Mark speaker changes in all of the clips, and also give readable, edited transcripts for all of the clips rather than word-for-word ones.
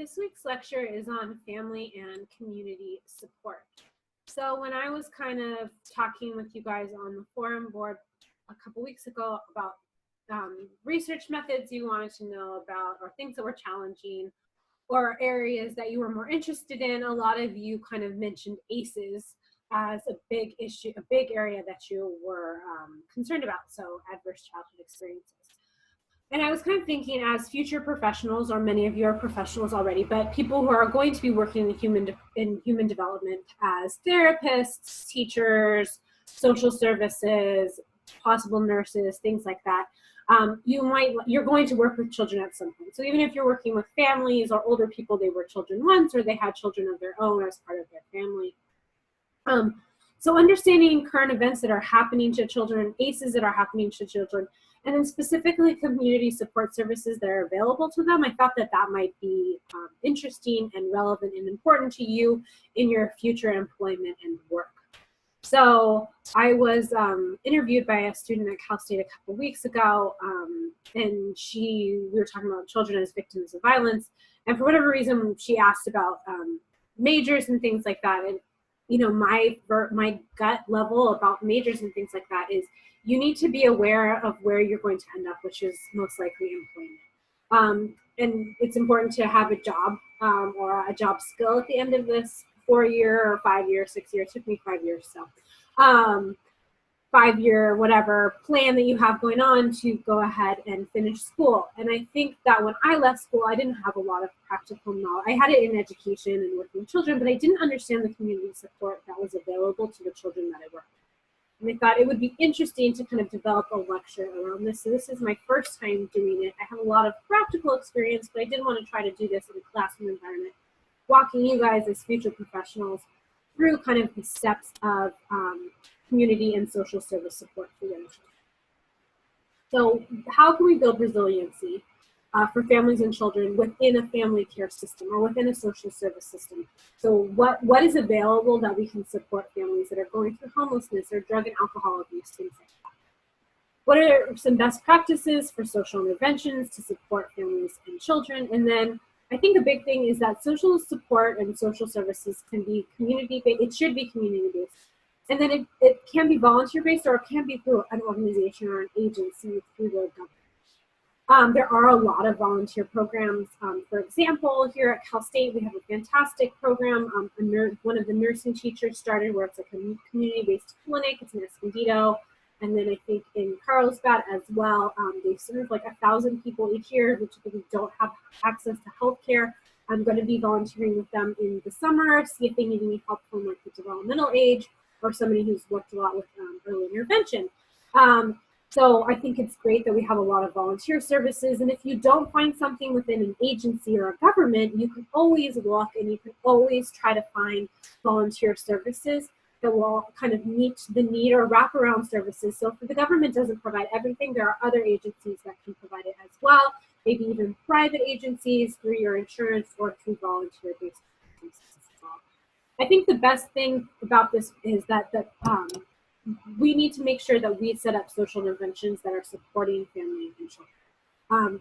Speaker 1: This week's lecture is on family and community support. So when I was kind of talking with you guys on the forum board a couple weeks ago about research methods you wanted to know about, or things that were challenging, or areas that you were more interested in, a lot of you kind of mentioned ACEs as a big issue, a big area that you were concerned about, so adverse childhood experiences. And I was kind of thinking, as future professionals, or many of you are professionals already, but people who are going to be working in human development as therapists, teachers, social services, possible nurses, things like that, you're going to work with children at some point. So even if you're working with families or older people, they were children once, or they had children of their own as part of their family. So understanding current events that are happening to children, ACEs that are happening to children, and then specifically community support services that are available to them, I thought that that might be interesting and relevant and important to you in your future employment and work. So I was interviewed by a student at Cal State a couple weeks ago, and we were talking about children as victims of violence, and for whatever reason she asked about majors and things like that. And you know, my gut level about majors and things like that is you need to be aware of where you're going to end up, which is most likely employment. And it's important to have a job or a job skill at the end of this 4-year or 5-year, 6-year, it took me 5 years, so 5-year whatever plan that you have going on to go ahead and finish school. And I think that when I left school, I didn't have a lot of practical knowledge. I had it in education and working with children, but I didn't understand the community support that was available to the children that I worked with. And I thought it would be interesting to kind of develop a lecture around this. So this is my first time doing it. I have a lot of practical experience, but I did want to try to do this in a classroom environment, walking you guys as future professionals through kind of the steps of community and social service support for young children. So how can we build resiliency for families and children within a family care system or within a social service system? So what is available that we can support families that are going through homelessness or drug and alcohol abuse, things like that? What are some best practices for social interventions to support families and children? And then I think a big thing is that social support and social services can be community-based. It should be community-based. And then it can be volunteer-based, or it can be through an organization or an agency through the government. There are a lot of volunteer programs. For example, here at Cal State, we have a fantastic program. One of the nursing teachers started where it's like a community-based clinic. It's in Escondido. And then I think in Carlsbad as well, they serve like 1,000 people each year who typically don't have access to healthcare. I'm going to be volunteering with them in the summer, see if they need any help from like the developmental age or somebody who's worked a lot with early intervention. So I think it's great that we have a lot of volunteer services. And if you don't find something within an agency or a government, you can always look and you can always try to find volunteer services that will kind of meet the need, or wraparound services. So if the government doesn't provide everything, there are other agencies that can provide it as well, maybe even private agencies through your insurance or through volunteer-based agencies as well. I think the best thing about this is that we need to make sure that we set up social interventions that are supporting families and children.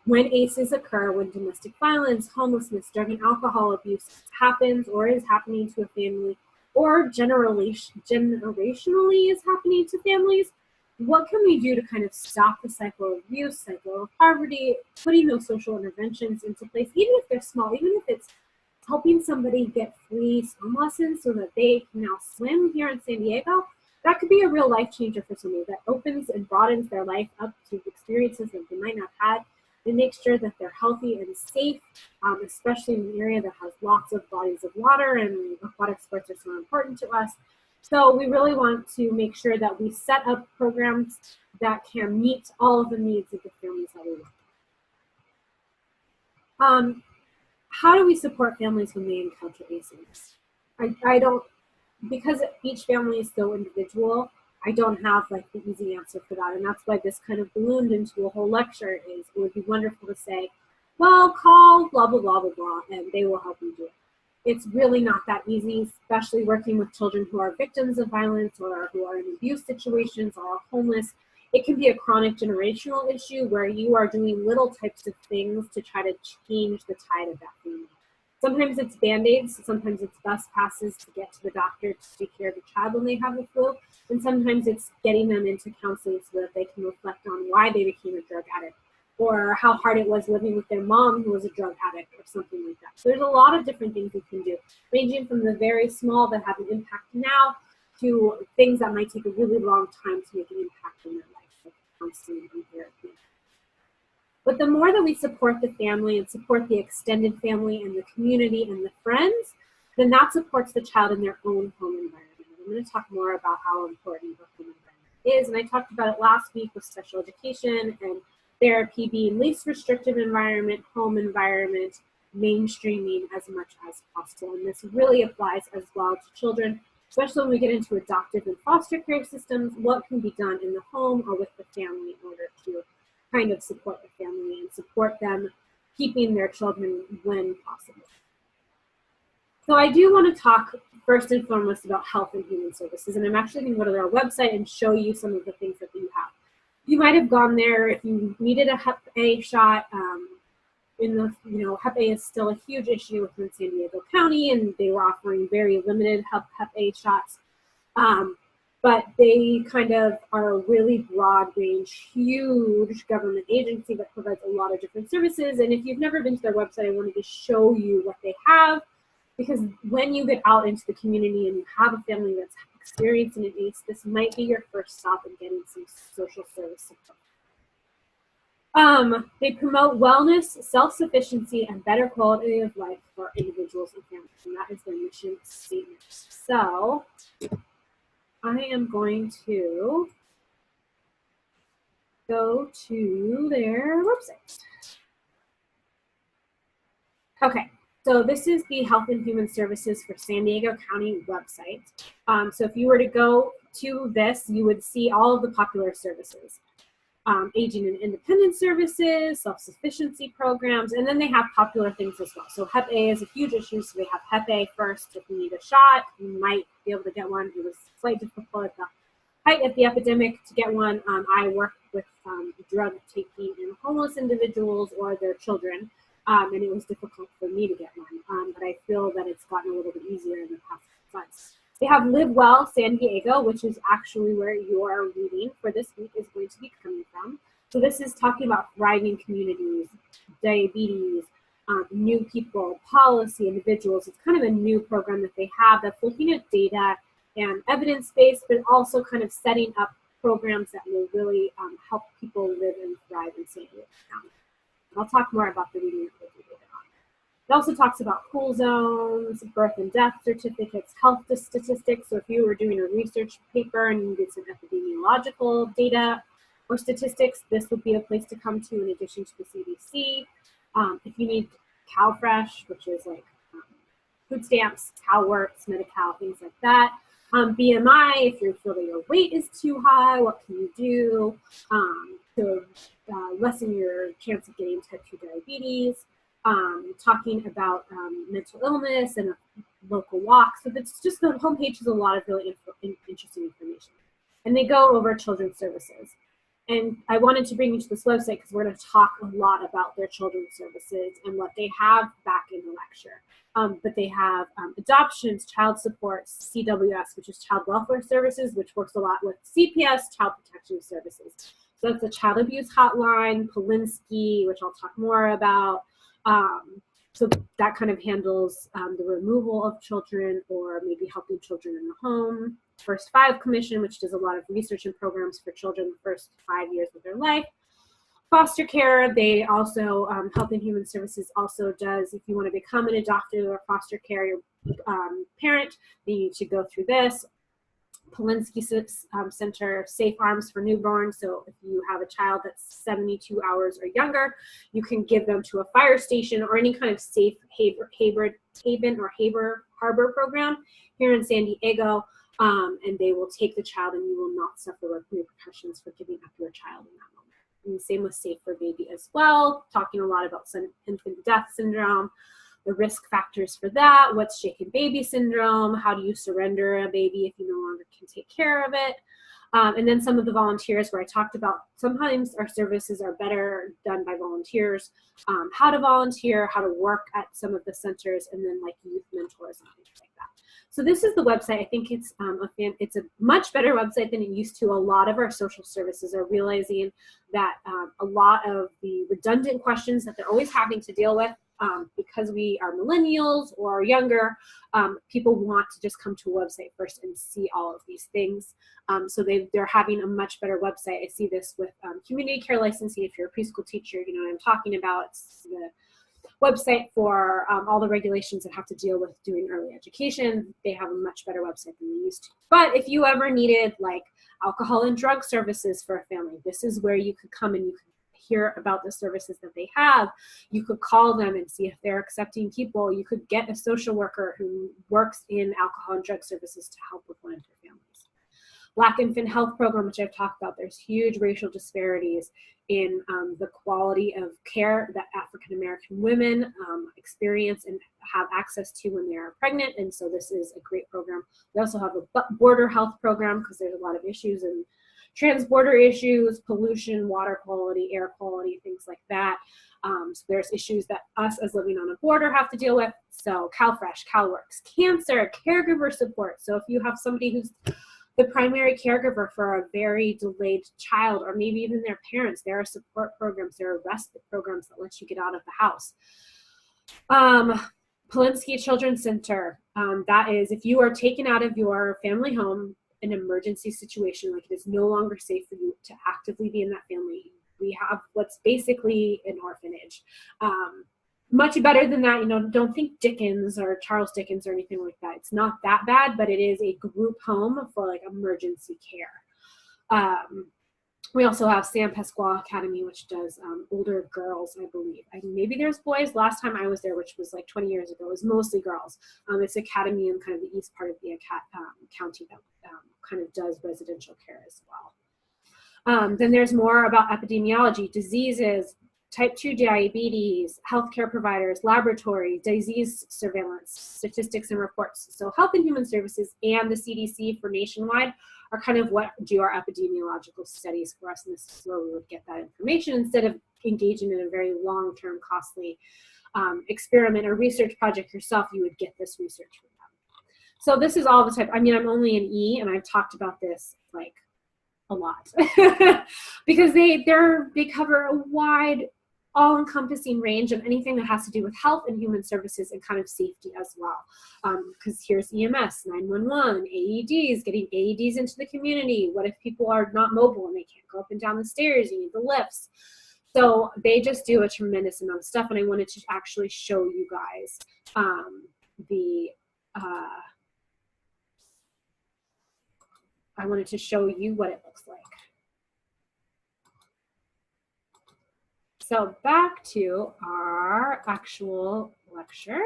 Speaker 1: When ACEs occur, when domestic violence, homelessness, drug and alcohol abuse happens or is happening to a family, or generationally is happening to families, what can we do to kind of stop the cycle of abuse, cycle of poverty, putting those social interventions into place, even if they're small, even if it's helping somebody get free swim lessons so that they can now swim here in San Diego? That could be a real life changer for somebody that opens and broadens their life up to experiences that they might not have had. It makes sure that they're healthy and safe, especially in an area that has lots of bodies of water, and aquatic sports are so important to us. So we really want to make sure that we set up programs that can meet all of the needs of the families that we work with. How do we support families when they encounter ACEs? Because each family is so individual, I don't have like the easy answer for that. And that's why this kind of ballooned into a whole lecture. It would be wonderful to say, well, call blah, blah, blah, blah, blah, and they will help you do it. It's really not that easy, especially working with children who are victims of violence or who are in abuse situations or are homeless. it can be a chronic generational issue where you are doing little types of things to try to change the tide of that family. Sometimes it's Band-Aids, sometimes it's bus passes to get to the doctor to take care of the child when they have the flu, and sometimes it's getting them into counseling so that they can reflect on why they became a drug addict, or how hard it was living with their mom who was a drug addict, or something like that. So there's a lot of different things you can do, ranging from the very small that have an impact now to things that might take a really long time to make an impact in their life, like counseling and therapy. But the more that we support the family and support the extended family and the community and the friends, then that supports the child in their own home environment. I'm going to talk more about how important the home environment is, and I talked about it last week with special education and therapy being least restrictive environment, home environment, mainstreaming as much as possible. And this really applies as well to children, especially when we get into adoptive and foster care systems. What can be done in the home or with the family in order to kind of support the family and support them keeping their children when possible. So I do want to talk first and foremost about health and human services, and I'm actually going to go to their website and show you some of the things that you have. You might have gone there if you needed a Hep A shot. Hep A is still a huge issue within San Diego County, and they were offering very limited Hep A shots. But they kind of are a really broad range, huge government agency that provides a lot of different services. And if you've never been to their website, I wanted to show you what they have, because when you get out into the community and you have a family that's experiencing an ACE, this might be your first stop in getting some social service support. They promote wellness, self-sufficiency, and better quality of life for individuals and families, and that is their mission statement. So I am going to go to their website. Okay, so this is the Health and Human Services for San Diego County website. So if you were to go to this, you would see all of the popular services. Aging and independent services, self-sufficiency programs, and then they have popular things as well. So Hep A is a huge issue, so they have Hep A first. If you need a shot, you might be able to get one. It was slightly difficult at the height of the epidemic to get one. I work with drug taking in homeless individuals or their children, and it was difficult for me to get one, but I feel that it's gotten a little bit easier in the past months. They have Live Well San Diego, which is actually where your reading for this week is going to be coming from. So this is talking about thriving communities, diabetes, new people, policy, individuals. It's kind of a new program that they have that's looking at data and evidence-based, but also kind of setting up programs that will really help people live and thrive in San Diego County. I'll talk more about the reading later on. It also talks about cool zones, birth and death certificates, health statistics. So if you were doing a research paper and you needed some epidemiological data or statistics, this would be a place to come to in addition to the CDC. If you need CalFresh, which is like food stamps, CalWorks, Medi-Cal, things like that. BMI, if you feel that your weight is too high, what can you do to lessen your chance of getting type 2 diabetes? Talking about mental illness and a local walk. So it's just, the homepage is a lot of really interesting information. And they go over children's services. And I wanted to bring you to this website because we're going to talk a lot about their children's services and what they have back in the lecture. But they have adoptions, child support, CWS, which is child welfare services, which works a lot with CPS, child protection services. So that's the child abuse hotline, Polinsky, which I'll talk more about. So that kind of handles the removal of children or maybe helping children in the home. First 5 Commission, which does a lot of research and programs for children the first 5 years of their life. Foster care, they also, Health and Human Services also does, if you want to become an adoptive or foster care parent, then you need to go through this. Polinsky Center, Safe Arms for Newborns. So if you have a child that's 72 hours or younger, you can give them to a fire station or any kind of safe haven or harbor program here in San Diego, and they will take the child and you will not suffer repercussions for giving up your child in that moment. And same with Safe for Baby as well, talking a lot about infant death syndrome, the risk factors for that, what's shaken baby syndrome, how do you surrender a baby if you no longer can take care of it. And then some of the volunteers where I talked about sometimes our services are better done by volunteers, how to volunteer, how to work at some of the centers, and then like youth mentors and things like that. So this is the website. I think it's it's a much better website than it used to. A lot of our social services are realizing that a lot of the redundant questions that they're always having to deal with, because we are millennials or younger, people want to just come to a website first and see all of these things. So they're having a much better website. I see this with community care licensing. If you're a preschool teacher, you know what I'm talking about. It's the website for all the regulations that have to deal with doing early education. They have a much better website than they used to. But if you ever needed like alcohol and drug services for a family, this is where you could come and you could hear about the services that they have. You could call them and see if they're accepting people. You could get a social worker who works in alcohol and drug services to help with one of your families. Black Infant Health Program, which I've talked about, there's huge racial disparities in the quality of care that African American women experience and have access to when they are pregnant, and so this is a great program. We also have a border health program because there's a lot of issues and transborder issues, pollution, water quality, air quality, things like that. So there's issues that us as living on a border have to deal with. So CalFresh, CalWorks, cancer, caregiver support. So if you have somebody who's the primary caregiver for a very delayed child, or maybe even their parents, there are support programs, there are respite programs that let you get out of the house. Polinsky Children's Center, that is if you are taken out of your family home, an emergency situation, like it is no longer safe for you to actively be in that family. We have what's basically an orphanage. Much better than that, you know, don't think Dickens or Charles Dickens or anything like that. It's not that bad, but it is a group home for like emergency care. We also have San Pasquale Academy, which does older girls, I believe. Maybe there's boys. Last time I was there, which was like 20 years ago, it was mostly girls. It's an academy in kind of the east part of the county that kind of does residential care as well. Then there's more about epidemiology, diseases, type 2 diabetes, healthcare providers, laboratory, disease surveillance, statistics and reports. So Health and Human Services and the CDC for nationwide are kind of what do our epidemiological studies for us, and this is where we would get that information instead of engaging in a very long-term, costly experiment or research project yourself. You would get this research from them. So this is all the type. I mean, I'm only an E, and I've talked about this like a lot because they cover a wide, all-encompassing range of anything that has to do with health and human services and kind of safety as well. Because here's EMS, 911, AEDs, getting AEDs into the community. What if people are not mobile and they can't go up and down the stairs? You need the lifts. So they just do a tremendous amount of stuff, and I wanted to actually show you guys I wanted to show you what it looks like. So back to our actual lecture.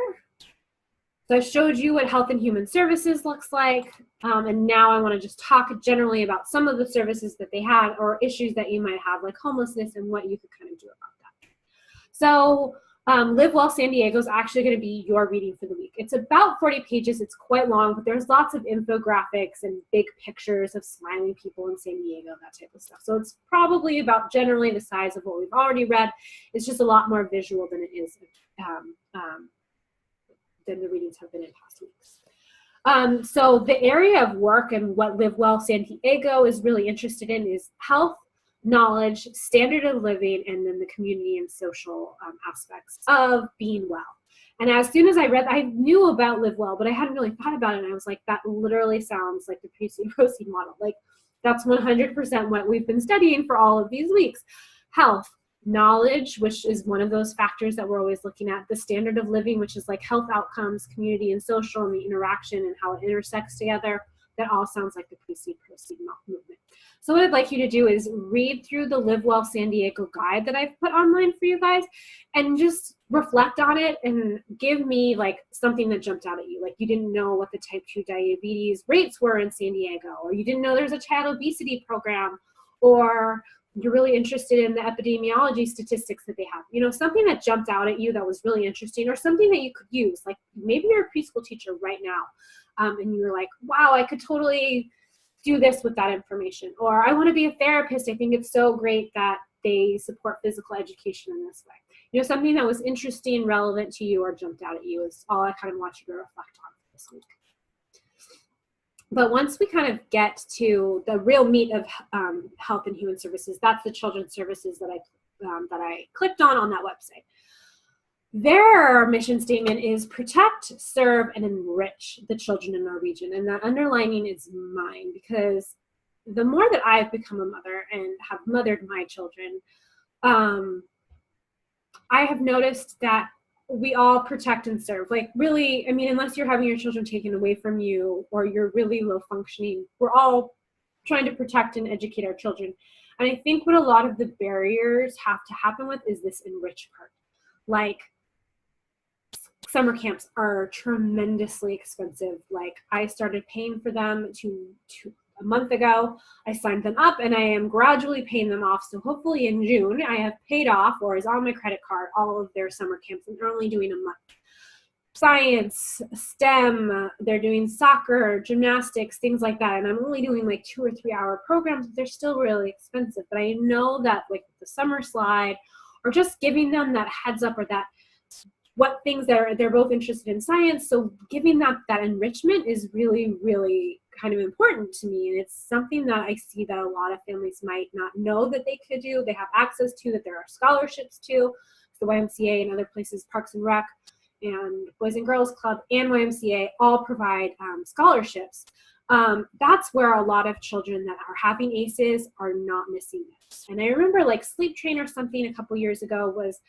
Speaker 1: So I showed you what Health and Human Services looks like, and now I want to just talk generally about some of the services that they have or issues that you might have, like homelessness, and what you could kind of do about that. So Live Well San Diego is actually going to be your reading for the week. It's about 40 pages. It's quite long, but there's lots of infographics and big pictures of smiling people in San Diego, that type of stuff. So it's probably about generally the size of what we've already read. It's just a lot more visual than it is than the readings have been in past weeks. So the area of work and what Live Well San Diego is really interested in is health, knowledge, standard of living, and then the community and social aspects of being well. And as soon as I read, I knew about Live Well, but I hadn't really thought about it. And I was like, that literally sounds like the pre-seed model. Like that's 100% what we've been studying for all of these weeks. Health, knowledge, which is one of those factors that we're always looking at, the standard of living, which is like health outcomes, community and social, and the interaction and how it intersects together. That all sounds like the pre-seed proceed movement. So what I'd like you to do is read through the Live Well San Diego guide that I've put online for you guys and just reflect on it and give me like something that jumped out at you. Like you didn't know what the type 2 diabetes rates were in San Diego, or you didn't know there's a child obesity program, or you're really interested in the epidemiology statistics that they have. You know, something that jumped out at you that was really interesting, or something that you could use. Like maybe you're a preschool teacher right now, and you're like, wow, I could totally do this with that information. Or I want to be a therapist. I think it's so great that they support physical education in this way. You know, something that was interesting, relevant to you, or jumped out at you is all I kind of want you to reflect on this week. But once we kind of get to the real meat of health and human services, that's the children's services that I clicked on that website. Their mission statement is protect, serve, and enrich the children in our region. And that underlining is mine, because the more that I've become a mother and have mothered my children, I have noticed that we all protect and serve. Like, really, I mean, unless you're having your children taken away from you or you're really low functioning, we're all trying to protect and educate our children. And I think what a lot of the barriers have to happen with is this enrich part. Like, summer camps are tremendously expensive. Like, I started paying for them a month ago. I signed them up and I am gradually paying them off. So hopefully in June, I have paid off, or is on my credit card, all of their summer camps, and they're only doing a month. Science, STEM, they're doing soccer, gymnastics, things like that. And I'm only doing like 2 or 3 hour programs, but they're still really expensive. But I know that, like, the summer slide, or just giving them that heads up, or that what things they're both interested in science. So giving that enrichment is really, really kind of important to me. And it's something that I see that a lot of families might not know that they could do. They have access to, that there are scholarships to. The YMCA and other places, Parks and Rec and Boys and Girls Club and YMCA all provide scholarships. That's where a lot of children that are having ACEs are not missing this. And I remember, like, Sleep Train or something a couple years ago was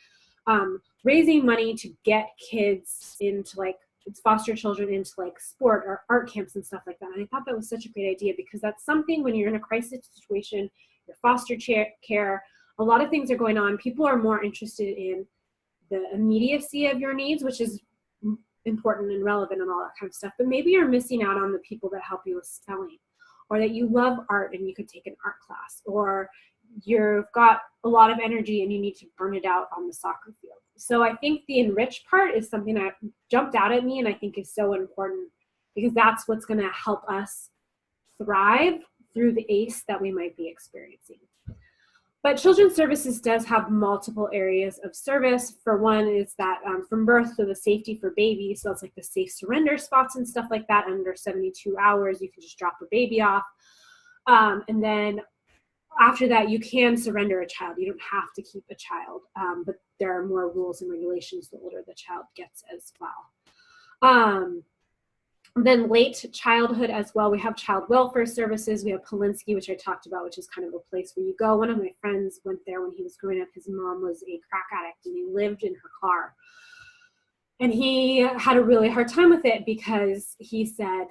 Speaker 1: raising money to get kids into, like, foster children into, like, sport or art camps and stuff like that. And I thought that was such a great idea, because that's something, when you're in a crisis situation, your foster care, a lot of things are going on. People are more interested in the immediacy of your needs, which is important and relevant and all that kind of stuff. But maybe you're missing out on the people that help you with spelling, or that you love art and you could take an art class, or you've got a lot of energy and you need to burn it out on the soccer field. So I think the enrich part is something that jumped out at me, and I think is so important, because that's what's going to help us thrive through the ACE that we might be experiencing. But Children's Services does have multiple areas of service. For one is that from birth to the safety for babies, so it's like the safe surrender spots and stuff like that. Under 72 hours, you can just drop a baby off. And then after that, you can surrender a child. You don't have to keep a child, but there are more rules and regulations the older the child gets as well. Then late childhood as well, we have child welfare services. We have Polinsky, which I talked about, which is kind of a place where you go. One of my friends went there when he was growing up. His mom was a crack addict and he lived in her car. And he had a really hard time with it, because he said,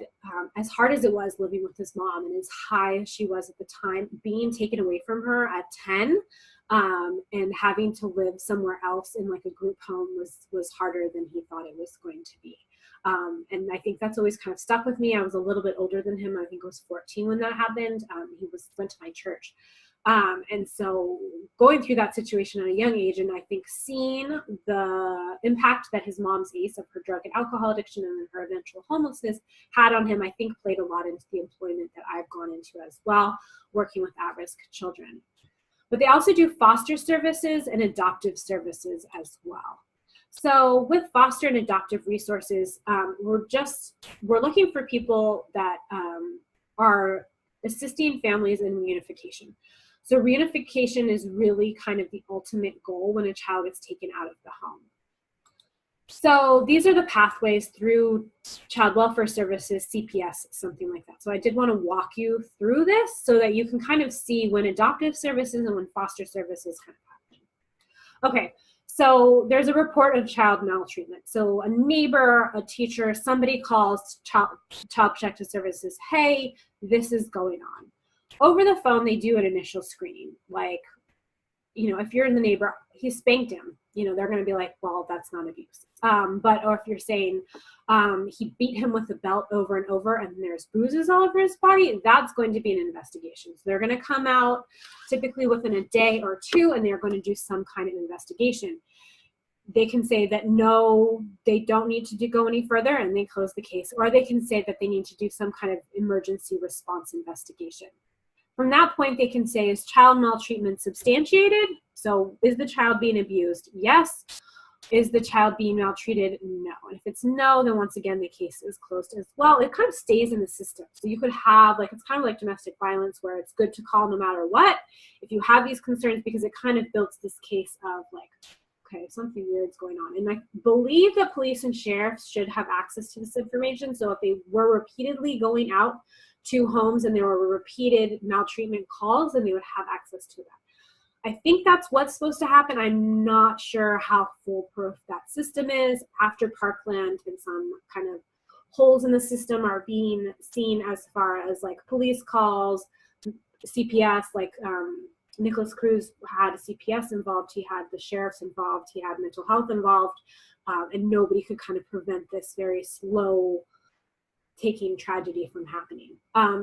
Speaker 1: as hard as it was living with his mom, and as high as she was at the time, being taken away from her at 10 and having to live somewhere else in, like, a group home was harder than he thought it was going to be. And I think that's always kind of stuck with me. I was a little bit older than him. I think I was 14 when that happened. He went to my church. And so going through that situation at a young age, and I think seeing the impact that his mom's ACE of her drug and alcohol addiction and her eventual homelessness had on him, I think played a lot into the employment that I've gone into as well, working with at-risk children. But they also do foster services and adoptive services as well. So with foster and adoptive resources, we're looking for people that are assisting families in reunification. So reunification is really kind of the ultimate goal when a child is taken out of the home. So these are the pathways through child welfare services, CPS, something like that. So I did want to walk you through this so that you can kind of see when adoptive services and when foster services kind of happen. Okay, so there's a report of child maltreatment. So a neighbor, a teacher, somebody calls child protective services, hey, this is going on. Over the phone, they do an initial screening. Like, you know, if you're in the neighbor, he spanked him, you know, they're going to be like, well, that's not abuse. Or if you're saying he beat him with a belt over and over and there's bruises all over his body, that's going to be an investigation. So they're going to come out typically within a day or two, and they're going to do some kind of investigation. they can say that no, they don't need to go any further and they close the case, or they can say that they need to do some kind of emergency response investigation. From that point, they can say, is child maltreatment substantiated? So is the child being abused? Yes. Is the child being maltreated? No. And if it's no, then once again, the case is closed as well. It kind of stays in the system. So you could have, like, it's kind of like domestic violence where it's good to call no matter what if you have these concerns, because it kind of builds this case of like, okay, something weird's going on. And I believe that police and sheriffs should have access to this information. So if they were repeatedly going out to homes and there were repeated maltreatment calls, then they would have access to that. I think that's what's supposed to happen. I'm not sure how foolproof that system is. After Parkland, and some kind of holes in the system are being seen as far as like police calls, CPS, like Nicholas Cruz had a CPS involved, he had the sheriffs involved, he had mental health involved, and nobody could kind of prevent this very slow taking tragedy from happening.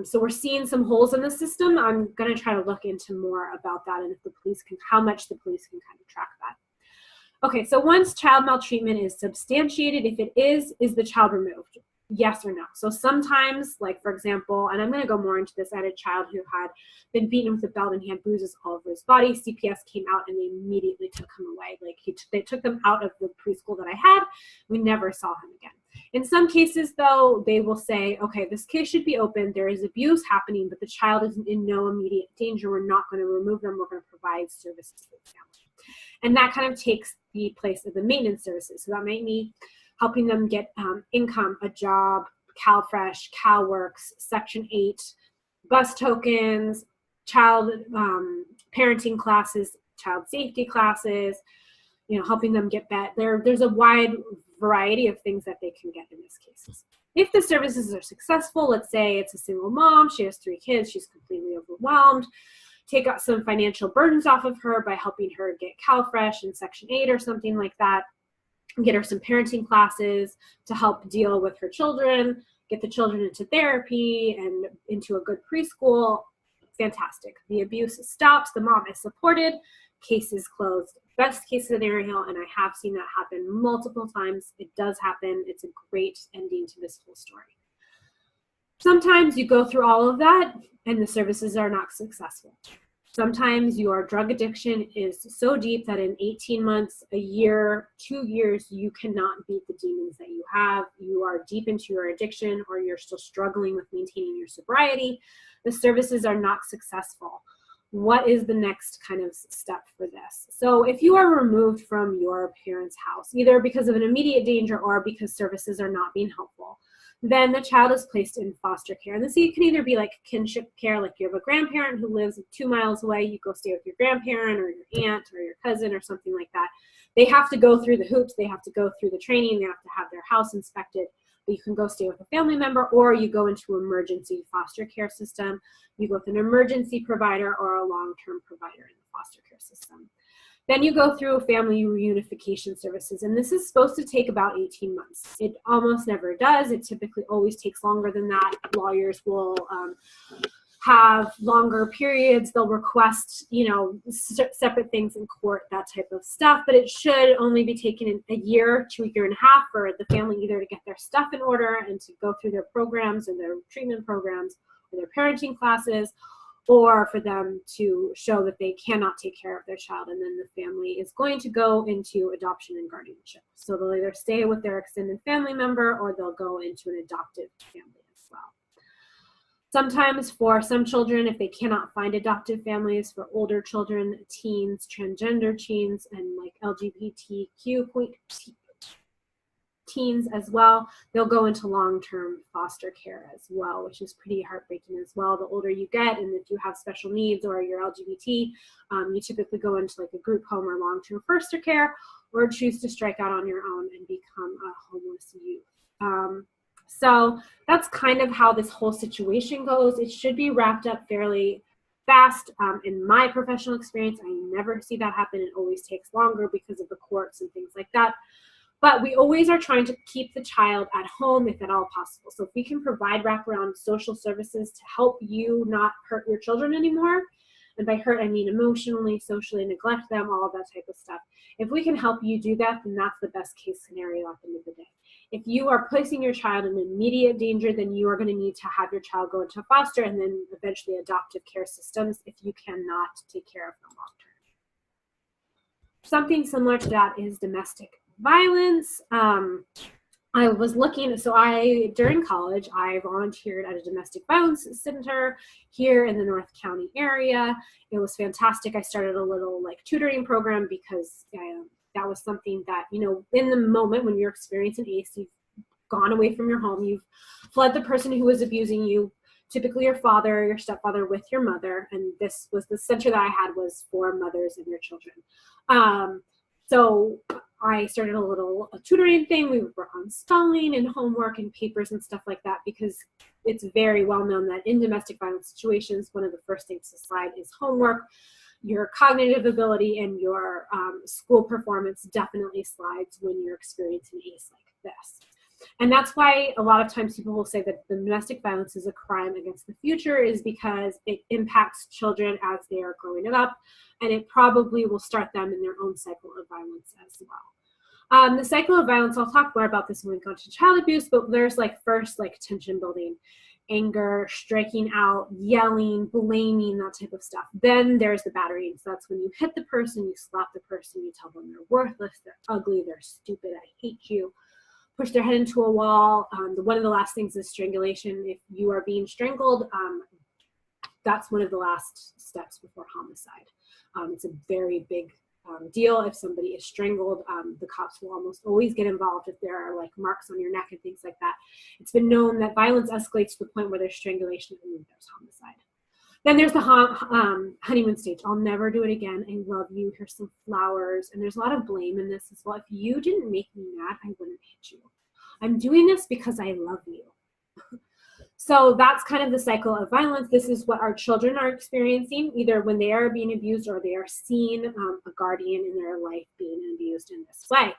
Speaker 1: So we're seeing some holes in the system. I'm going to try to look into more about that and if the police can, how much the police can kind of track that. Okay, so once child maltreatment is substantiated, if it is the child removed? Yes or no? So sometimes, like for example, and I'm going to go more into this, I had a child who had been beaten with a belt and he had bruises all over his body. CPS came out and they immediately took him away. Like they took him out of the preschool that I had. We never saw him again. In some cases, though, they will say, okay, this case should be open. There is abuse happening, but the child is in no immediate danger. We're not going to remove them. We're going to provide services to the family. And that kind of takes the place of the maintenance services. So that might mean helping them get income, a job, CalFresh, CalWorks, Section 8, bus tokens, child parenting classes, child safety classes, you know, helping them get better. There's a wide variety of things that they can get in these cases. If the services are successful, let's say it's a single mom, she has 3 kids, she's completely overwhelmed, take out some financial burdens off of her by helping her get CalFresh and Section 8 or something like that, get her some parenting classes to help deal with her children, get the children into therapy and into a good preschool, fantastic. The abuse stops, the mom is supported, case is closed. Best case scenario, and I have seen that happen multiple times. It does happen. It's a great ending to this whole story. Sometimes you go through all of that and the services are not successful. Sometimes your drug addiction is so deep that in 18 months, a year, 2 years, you cannot beat the demons that you have. You are deep into your addiction or you're still struggling with maintaining your sobriety. The services are not successful. What is the next kind of step for this? So if you are removed from your parents' house, either because of an immediate danger or because services are not being helpful, then the child is placed in foster care. And this can either be like kinship care, like you have a grandparent who lives 2 miles away, you go stay with your grandparent or your aunt or your cousin or something like that. They have to go through the hoops, they have to go through the training, they have to have their house inspected, but you can go stay with a family member, or you go into emergency foster care system. You go with an emergency provider or a long-term provider in the foster care system. Then you go through family reunification services, and this is supposed to take about 18 months. It almost never does. It typically always takes longer than that. Lawyers will have longer periods. They'll request, you know, separate things in court, that type of stuff, but it should only be taken a year to a year and a half for the family either to get their stuff in order and to go through their programs and their treatment programs or their parenting classes, or for them to show that they cannot take care of their child, and then the family is going to go into adoption and guardianship. So they'll either stay with their extended family member or they'll go into an adoptive family as well. Sometimes for some children, if they cannot find adoptive families, for older children, teens, transgender teens, and like LGBTQ teens as well, they'll go into long-term foster care as well, which is pretty heartbreaking as well. The older you get, and if you have special needs or you're LGBT, you typically go into like a group home or long-term foster care, or choose to strike out on your own and become a homeless youth. So that's kind of how this whole situation goes. It should be wrapped up fairly fast. In my professional experience, I never see that happen. It always takes longer because of the courts and things like that. But we always are trying to keep the child at home if at all possible. So if we can provide wraparound social services to help you not hurt your children anymore, And by hurt, I mean emotionally, socially, neglect them, all of that type of stuff. If we can help you do that, then that's the best case scenario at the end of the day. If you are placing your child in immediate danger, then you are going to need to have your child go into foster and then eventually adoptive care systems if you cannot take care of them long term. Something similar to that is domestic violence. I was looking, so during college, I volunteered at a domestic violence center here in the North County area. It was fantastic. I started a little like tutoring program because that was something that, you know, in the moment when you're experiencing ACE, you've gone away from your home, you've fled the person who was abusing you, typically your father, your stepfather with your mother, and this was the center that I had was for mothers and their children. So I started a tutoring thing. We would work on spelling and homework and papers and stuff like that because it's very well known that in domestic violence situations, one of the first things to slide is homework. Your cognitive ability and your school performance definitely slides when you're experiencing ACE like this. And that's why a lot of times people will say that the domestic violence is a crime against the future is because it impacts children as they are growing up, and it probably will start them in their own cycle of violence as well. The cycle of violence, I'll talk more about this when we go to child abuse, but there's first tension building, anger, striking out, yelling, blaming, that type of stuff. Then there's the battering. So that's when you hit the person, you slap the person, you tell them they're worthless, they're ugly, they're stupid, I hate you. Push their head into a wall. One of the last things is strangulation. If you are being strangled, that's one of the last steps before homicide. It's a very big deal. If somebody is strangled, the cops will almost always get involved if there are marks on your neck and things like that. It's been known that violence escalates to the point where there's strangulation and then there's homicide. Then there's the honeymoon stage. I'll never do it again. I love you. Here's some flowers. And there's a lot of blame in this as well. If you didn't make me mad, I wouldn't hit you. I'm doing this because I love you. So that's kind of the cycle of violence. This is what our children are experiencing, either when they are being abused or they are seeing a guardian in their life being abused in this way.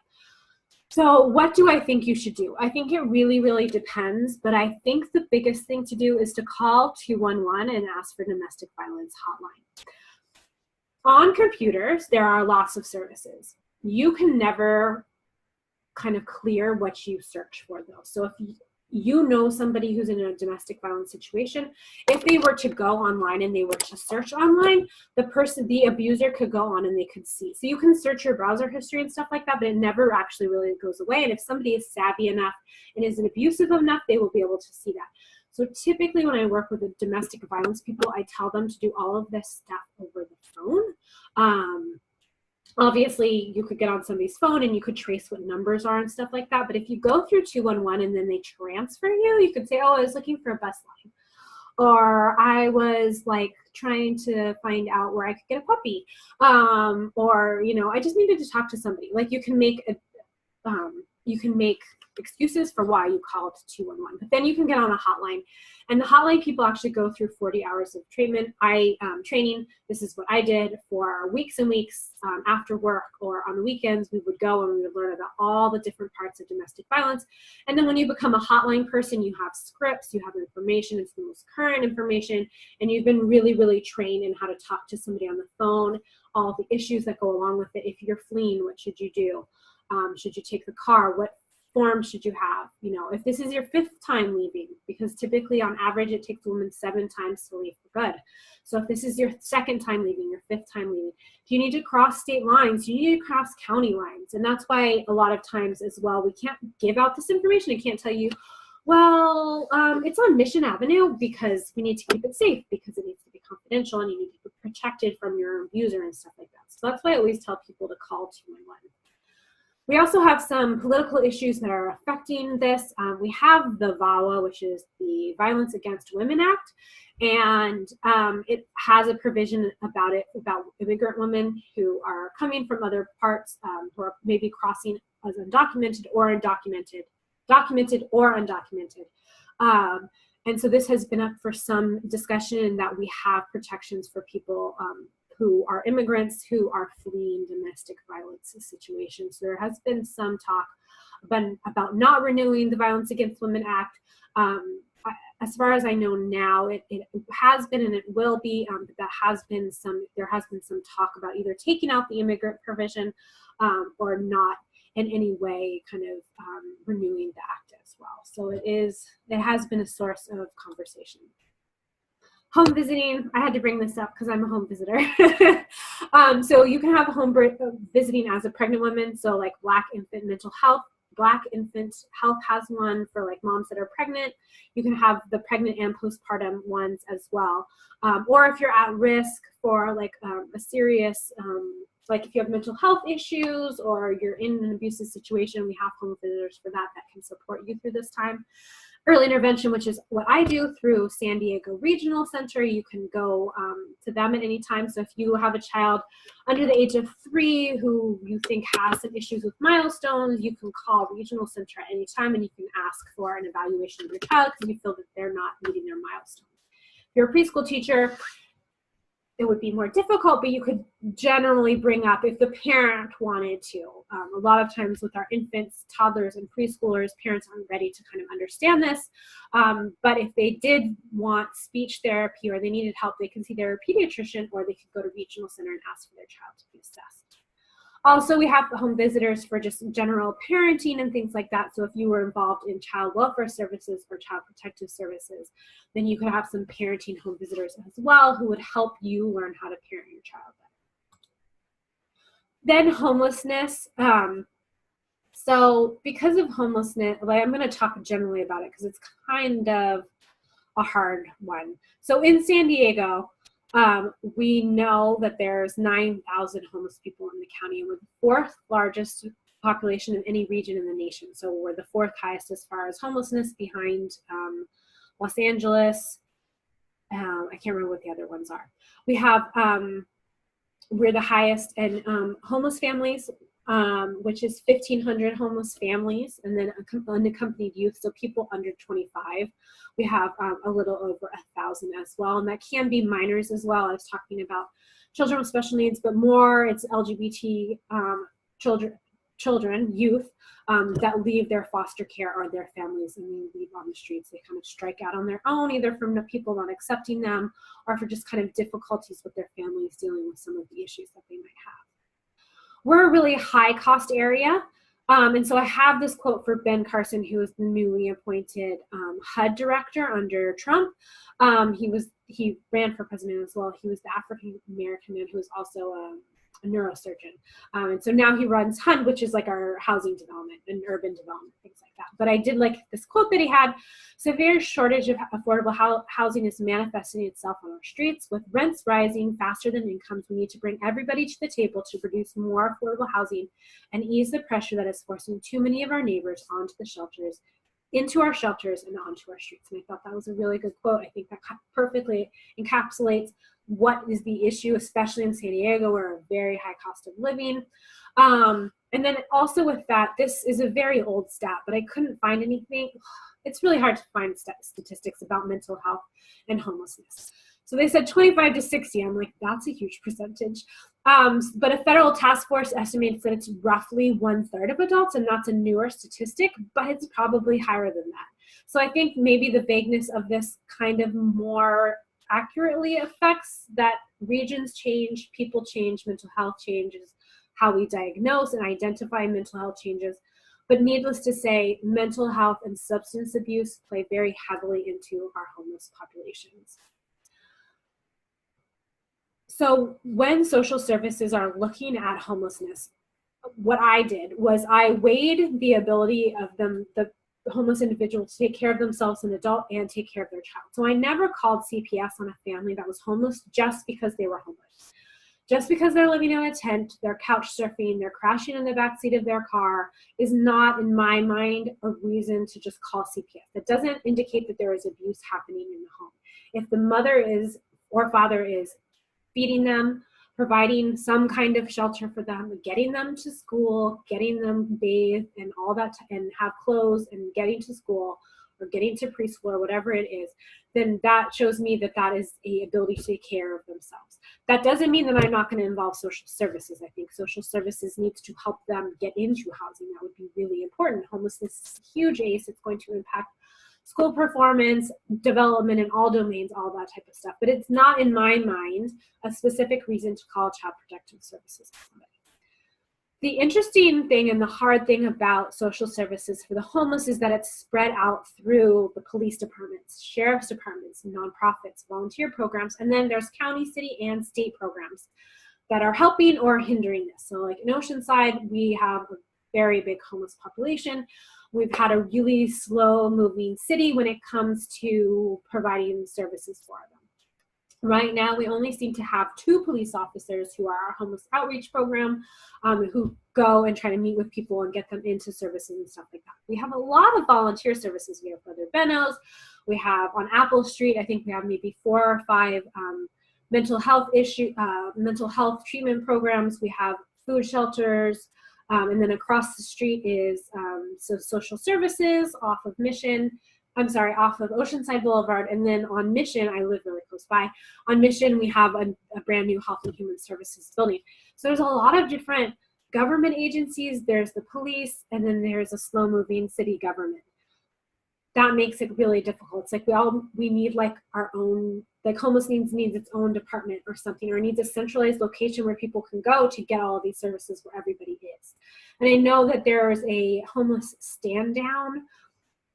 Speaker 1: So what do I think you should do? I think it really, really depends, but I think the biggest thing to do is to call 211 and ask for domestic violence hotline. On computers, there are lots of services. You can never kind of clear what you search for though. So if you know somebody who's in a domestic violence situation, if they were to go online and they were to search online, the abuser could go on and they could see. So you can search your browser history and stuff like that, but it never actually really goes away. And if somebody is savvy enough and is abusive enough, they will be able to see that. So typically when I work with the domestic violence people, I tell them to do all of this stuff over the phone. Obviously, you could get on somebody's phone and you could trace what numbers are and stuff like that. But if you go through 211 and then they transfer you, you could say, oh, I was looking for a bus line. Or I was trying to find out where I could get a puppy. Or, I just needed to talk to somebody. You can make excuses for why you called 211. But then you can get on a hotline. And the hotline people actually go through 40 hours of training. This is what I did for weeks and weeks after work or on the weekends. We would go and we would learn about all the different parts of domestic violence. And then when you become a hotline person, you have scripts, you have information, it's the most current information, and you've been really, really trained in how to talk to somebody on the phone, all the issues that go along with it. If you're fleeing, what should you do? Should you take the car? What form should you have? If this is your 5th time leaving, because typically on average it takes a woman 7 times to leave for good. So if this is your 2nd time leaving, your 5th time leaving, do you need to cross state lines? Do you need to cross county lines? And that's why a lot of times as well, we can't give out this information. I can't tell you, well, it's on Mission Avenue because we need to keep it safe because it needs to be confidential and you need to be protected from your abuser and stuff like that. So that's why I always tell people to call 211. We also have some political issues that are affecting this. We have the VAWA, which is the Violence Against Women Act, and it has a provision about immigrant women who are coming from other parts, who are maybe crossing as undocumented or documented or undocumented. And so this has been up for some discussion that we have protections for people who are immigrants who are fleeing domestic violence situations. There has been some talk about not renewing the Violence Against Women Act. as far as I know now, it has been and it will be, but there has been some talk about either taking out the immigrant provision or not in any way kind of renewing the act as well. So it has been a source of conversation. Home visiting, I had to bring this up because I'm a home visitor. So you can have home visiting as a pregnant woman. So like Black Infant Mental Health. Black Infant Health has one for like moms that are pregnant. You can have the pregnant and postpartum ones as well. Or if you're at risk for like a serious, like if you have mental health issues or you're in an abusive situation, we have home visitors for that can support you through this time. Early intervention, which is what I do through San Diego Regional Center. You can go to them at any time. So if you have a child under the age of 3 who you think has some issues with milestones, you can call Regional Center at any time and you can ask for an evaluation of your child because you feel that they're not meeting their milestones. If you're a preschool teacher, it would be more difficult, but you could generally bring up if the parent wanted to. A lot of times with our infants, toddlers, and preschoolers, parents aren't ready to kind of understand this. But if they did want speech therapy or they needed help, they can see their pediatrician or they could go to Regional Center and ask for their child to be assessed. Also, we have the home visitors for just general parenting and things like that. So if you were involved in child welfare services or child protective services, then you could have some parenting home visitors as well who would help you learn how to parent your child better. Then homelessness. So because of homelessness, like I'm going to talk generally about it because it's kind of a hard one. So in San Diego, we know that there's 9,000 homeless people in the county, and we're the 4th largest population in any region in the nation. So we're the 4th highest as far as homelessness, behind Los Angeles. I can't remember what the other ones are. We have, we're the highest in homeless families, which is 1,500 homeless families, and then unaccompanied youth, so people under 25. We have a little over 1,000 as well, and that can be minors as well. I was talking about children with special needs, but more it's LGBT children, youth, that leave their foster care or their families and they leave on the streets. They kind of strike out on their own, either from the people not accepting them or for just kind of difficulties with their families dealing with some of the issues that they might have. We're a really high cost area. And so I have this quote for Ben Carson, who is the newly appointed HUD director under Trump. He ran for president as well. He was the African American man who was also a neurosurgeon. And so now he runs HUD, which is like our housing development and urban development, things like that. But I did like this quote that he had: severe shortage of affordable housing is manifesting itself on our streets. With rents rising faster than incomes, we need to bring everybody to the table to produce more affordable housing and ease the pressure that is forcing too many of our neighbors into our shelters and onto our streets. And I thought that was a really good quote. I think that perfectly encapsulates what is the issue, especially in San Diego, where a very high cost of living. And then also with that, this is a very old stat, but I couldn't find anything. It's really hard to find statistics about mental health and homelessness. So they said 25 to 60. I'm like, that's a huge percentage. But a federal task force estimates that it's roughly 1/3 of adults, and that's a newer statistic, but it's probably higher than that. So I think maybe the vagueness of this kind of more accurately affects that regions change, people change, mental health changes, how we diagnose and identify mental health changes. But needless to say, mental health and substance abuse play very heavily into our homeless populations. So when social services are looking at homelessness, what I did was I weighed the ability of the homeless individual to take care of themselves, an adult, and take care of their child. So I never called CPS on a family that was homeless just because they were homeless. Just because they're living in a tent, they're couch surfing, they're crashing in the backseat of their car is not, in my mind, a reason to just call CPS. That doesn't indicate that there is abuse happening in the home. If the mother is or father is feeding them, providing some kind of shelter for them, getting them to school, getting them bathed and all that, and have clothes and getting to school or getting to preschool or whatever it is, then that shows me that that is a ability to take care of themselves. That doesn't mean that I'm not going to involve social services. I think social services needs to help them get into housing. That would be really important. Homelessness is a huge ACE. It's going to impact school performance, development in all domains, all that type of stuff. But it's not, in my mind, a specific reason to call Child Protective Services on somebody. The interesting thing and the hard thing about social services for the homeless is that it's spread out through the police departments, sheriff's departments, nonprofits, volunteer programs, and then there's county, city, and state programs that are helping or hindering this. So like in Oceanside, we have a very big homeless population. We've had a really slow moving city when it comes to providing services for them. Right now, we only seem to have 2 police officers who are our homeless outreach program, who go and try to meet with people and get them into services and stuff like that. We have a lot of volunteer services. We have Brother Benno's. We have on Apple Street, I think we have maybe 4 or 5 mental health treatment programs. We have food shelters. And then across the street is social services off of Oceanside Boulevard. And then on Mission, I live really close by. On Mission, we have a brand new Health and Human Services building. So there's a lot of different government agencies. There's the police, and then there's a slow moving city government. That makes it really difficult. It's like we need like our own, like homeless needs its own department or something, or needs a centralized location where people can go to get all of these services where everybody is. And I know that there's a homeless stand down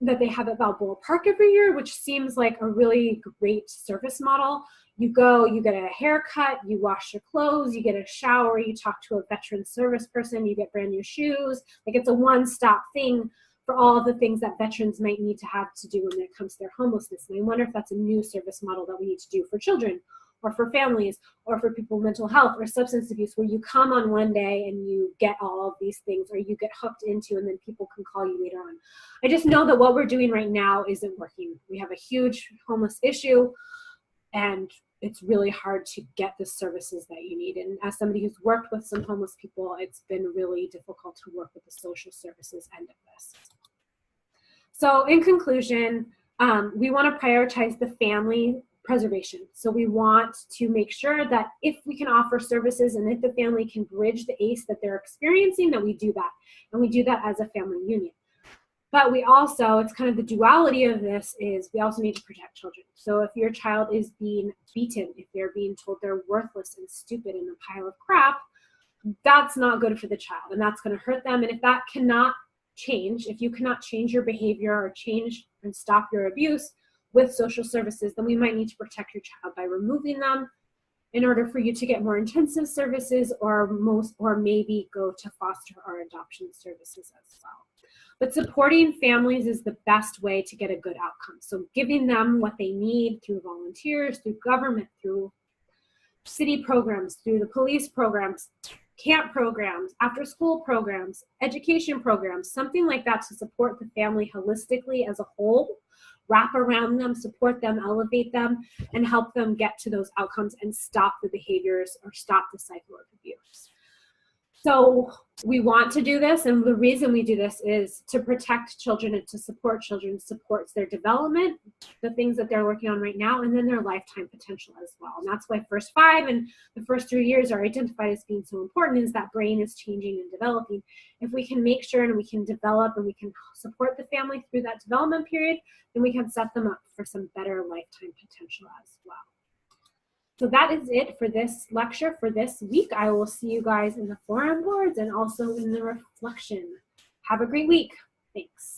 Speaker 1: that they have at Balboa Park every year, which seems like a really great service model. You go, you get a haircut, you wash your clothes, you get a shower, you talk to a veteran service person, you get brand new shoes. Like it's a one-stop thing for all of the things that veterans might need to have to do when it comes to their homelessness. And I wonder if that's a new service model that we need to do for children or for families or for people with mental health or substance abuse, where you come on one day and you get all of these things, or you get hooked into and then people can call you later on. I just know that what we're doing right now isn't working. We have a huge homeless issue and it's really hard to get the services that you need. And as somebody who's worked with some homeless people, it's been really difficult to work with the social services end of this. So in conclusion, we want to prioritize the family preservation. So we want to make sure that if we can offer services and if the family can bridge the ACE that they're experiencing, that we do that. And we do that as a family union. But we also, it's kind of the duality of this, is we also need to protect children. So if your child is being beaten, if they're being told they're worthless and stupid and a pile of crap, that's not good for the child and that's going to hurt them. And if that cannot change, if you cannot change your behavior or change and stop your abuse with social services, then we might need to protect your child by removing them in order for you to get more intensive services, or maybe go to foster or adoption services as well. But supporting families is the best way to get a good outcome. So giving them what they need through volunteers, through government, through city programs, through the police programs, camp programs, after school programs, education programs, something like that to support the family holistically as a whole, wrap around them, support them, elevate them, and help them get to those outcomes and stop the behaviors or stop the cycle of abuse. So we want to do this, and the reason we do this is to protect children and to support children, supports their development, the things that they're working on right now, and then their lifetime potential as well. And that's why first 5 and the first 3 years are identified as being so important, is that brain is changing and developing. If we can make sure and we can develop and we can support the family through that development period, then we can set them up for some better lifetime potential as well. So that is it for this lecture for this week. I will see you guys in the forum boards and also in the reflection. Have a great week. Thanks.